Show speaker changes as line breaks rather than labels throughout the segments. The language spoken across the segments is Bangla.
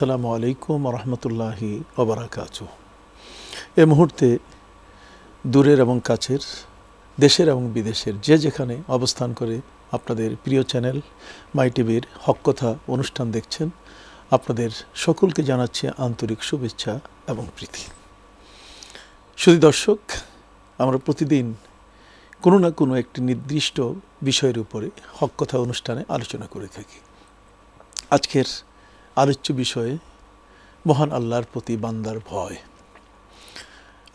আসসালামু আলাইকুম রহমতুল্লাহি ওবারাকাতুহু। এই মুহূর্তে দূরের এবং কাছের, দেশের এবং বিদেশের যে যেখানে অবস্থান করে আপনাদের প্রিয় চ্যানেল মাই টিভির হক কথা অনুষ্ঠান দেখছেন, আপনাদের সকলকে জানাচ্ছি আন্তরিক শুভেচ্ছা এবং প্রীতি। শুধু দর্শক, আমরা প্রতিদিন কোনো না কোনো একটি নির্দিষ্ট বিষয়ের উপরে হক কথা অনুষ্ঠানে আলোচনা করে থাকি। আজকের আলোচ্য বিষয়ে মহান আল্লাহর প্রতি বান্দার ভয়।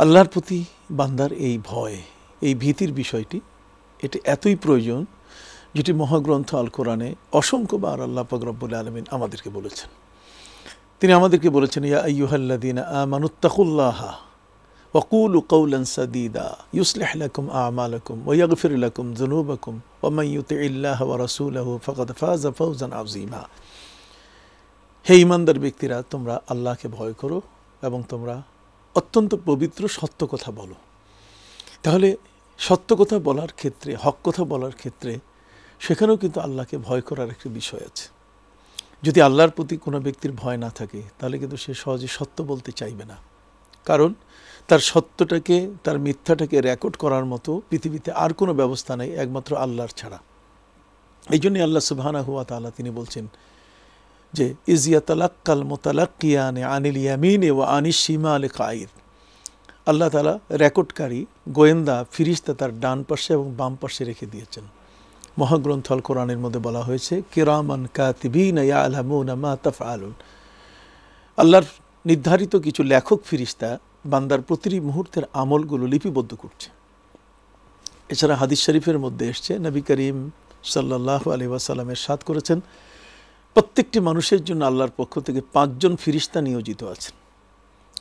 আল্লাহর প্রতি বান্দার এই ভয়, এই ভীতির বিষয়টি, এটি এতই প্রয়োজন যেটি মহাগ্রন্থ আল কোরআনে অসংখ্যবার আল্লাহ পাক রব্বুল আলামিন আমাদেরকে বলেছেন। তিনি আমাদেরকে বলেছেন, ইয়া আইয়ুহাল্লাযীনা আমানুত্তাকুল্লাহা ওয়া কুলু কাওলান সাদীদা ইউসলিহ লাকুম আ'মালাকুম ওয়া ইয়াগফির লাকুম যুনুবাকুম ওয়া মান ইউতি'ইল্লাহা ওয়া রাসূলাহু ফাকাদ ফাযা ফাওজান আযীমা। হে ঈমানদার ব্যক্তিরা, তোমরা আল্লাহকে ভয় করো এবং তোমরা অত্যন্ত পবিত্র সত্য কথা বলো। তাহলে সত্য কথা বলার ক্ষেত্রে, হক কথা বলার ক্ষেত্রে সেখানেও কিন্তু আল্লাহকে ভয় করার একটি বিষয় আছে। যদি আল্লাহর প্রতি কোনো ব্যক্তির ভয় না থাকে, তাহলে কিন্তু সে সহজে সত্য বলতে চাইবে না। কারণ তার সত্যটাকে, তার মিথ্যাটাকে রেকর্ড করার মতো পৃথিবীতে আর কোনো ব্যবস্থা নেই একমাত্র আল্লাহর ছাড়া। এই জন্যই আল্লাহ সুবহানাহু ওয়া তাআলা তিনি বলছেন যে ইজিয়াতালাক্কাল মুতালাক্কিয়ানে আনিল ইয়ামিনে ওয়া আনিশ শিমালে কাঈদ। আল্লাহ তাআলা রেকর্ডকারী গোয়েন্দা ফিরিস্তা তার ডান পাশে এবং বাম পাশে রেখে দিয়েছেন। মহাগ্রন্থ আল কোরআনের মধ্যে বলা হয়েছে কিরামান কাতিবিনা ইয়ালামুনা মা তাফআলুন। আল্লাহর নির্ধারিত কিছু লেখক ফিরিস্তা বান্দার প্রতিটি মুহূর্তের আমলগুলো লিপিবদ্ধ করছে। এছাড়া হাদিস শরীফের মধ্যে এসছে, নবী করিম সাল্লাল্লাহু আলাইহি ওয়াসাল্লাম ইরশাদ করেছেন, প্রত্যেকটি মানুষের জন্য আল্লাহর পক্ষ থেকে 5 জন ফিরিস্তা নিয়োজিত আছেন।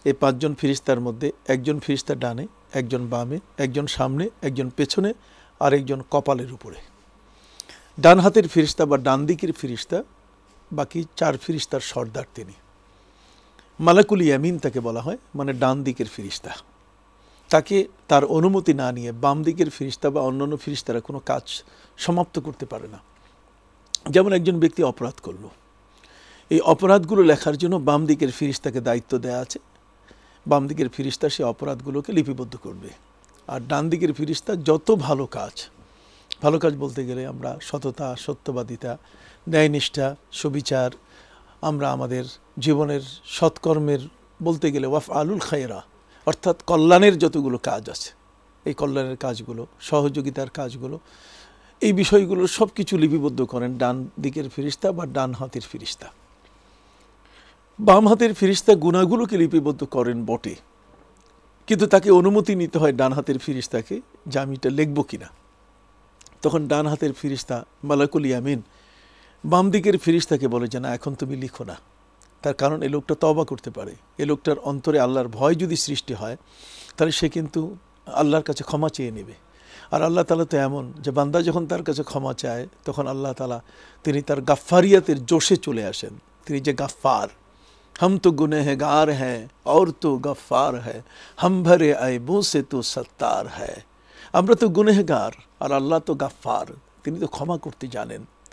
এই 5 জন ফিরিস্তার মধ্যে একজন ফিরিস্তা ডানে, একজন বামে, একজন সামনে, একজন পেছনে, আর একজন কপালের উপরে। ডান হাতের ফিরিস্তা বা ডান দিকের ফিরিস্তা বাকি 4 ফিরিস্তার সর্দার তিনি। মালাকুল ইয়ামিন তাকে বলা হয়, মানে ডান দিকের ফিরিস্তা। তাকে তার অনুমতি না নিয়ে বাম দিকের ফিরিস্তা বা অন্যান্য ফিরিস্তারা কোনো কাজ সমাপ্ত করতে পারে না। যেমন একজন ব্যক্তি অপরাধ করল, এই অপরাধগুলো লেখার জন্য বাম দিকের ফিরিস্তাকে দায়িত্ব দেওয়া আছে। বাম দিকের ফিরিস্তা সেই অপরাধগুলোকে লিপিবদ্ধ করবে। আর ডান দিকের ফিরিস্তা যত ভালো কাজ বলতে গেলে আমরা সততা, সত্যবাদিতা, ন্যায়নিষ্ঠা, সুবিচার, আমরা আমাদের জীবনের সৎকর্মের বলতে গেলে ওয়াফ আলুল খায়রা, অর্থাৎ কল্যাণের যতগুলো কাজ আছে, এই কল্যাণের কাজগুলো, সহযোগিতার কাজগুলো, এই বিষয়গুলো সব কিছু লিপিবদ্ধ করেন ডান দিকের ফিরিস্তা বা ডান হাতের ফিরিস্তা। বাম হাতের ফিরিস্তা গুনাহগুলোকে লিপিবদ্ধ করেন বটে, কিন্তু তাকে অনুমতি নিতে হয় ডান হাতের ফিরিস্তাকে যে আমি এটা লিখব কিনা। তখন ডান হাতের ফিরিস্তা মালাকুল ইয়ামিন বাম দিকের ফিরিস্তাকে বলে যে না, এখন তুমি লিখো না। তার কারণ এই লোকটা তওবা করতে পারে। এই লোকটার অন্তরে আল্লাহর ভয় যদি সৃষ্টি হয়, তাহলে সে কিন্তু আল্লাহর কাছে ক্ষমা চেয়ে নেবে। আর আল্লাহ তাআলা তো এমন যে বান্দা যখন তার কাছে ক্ষমা চায়, তখন আল্লাহ তাআলা তিনি তার গাফফারিয়াতের জোশে চলে আসেন। তিনি যে গাফফার, हम तो गुनहगार हैं और तो गफ्फार है, हम भरे ऐबों से तो सत्तार है। আমরা তো গুনহগার আর আল্লাহ তো গাফফার, তিনি তো ক্ষমা করতে জানেন।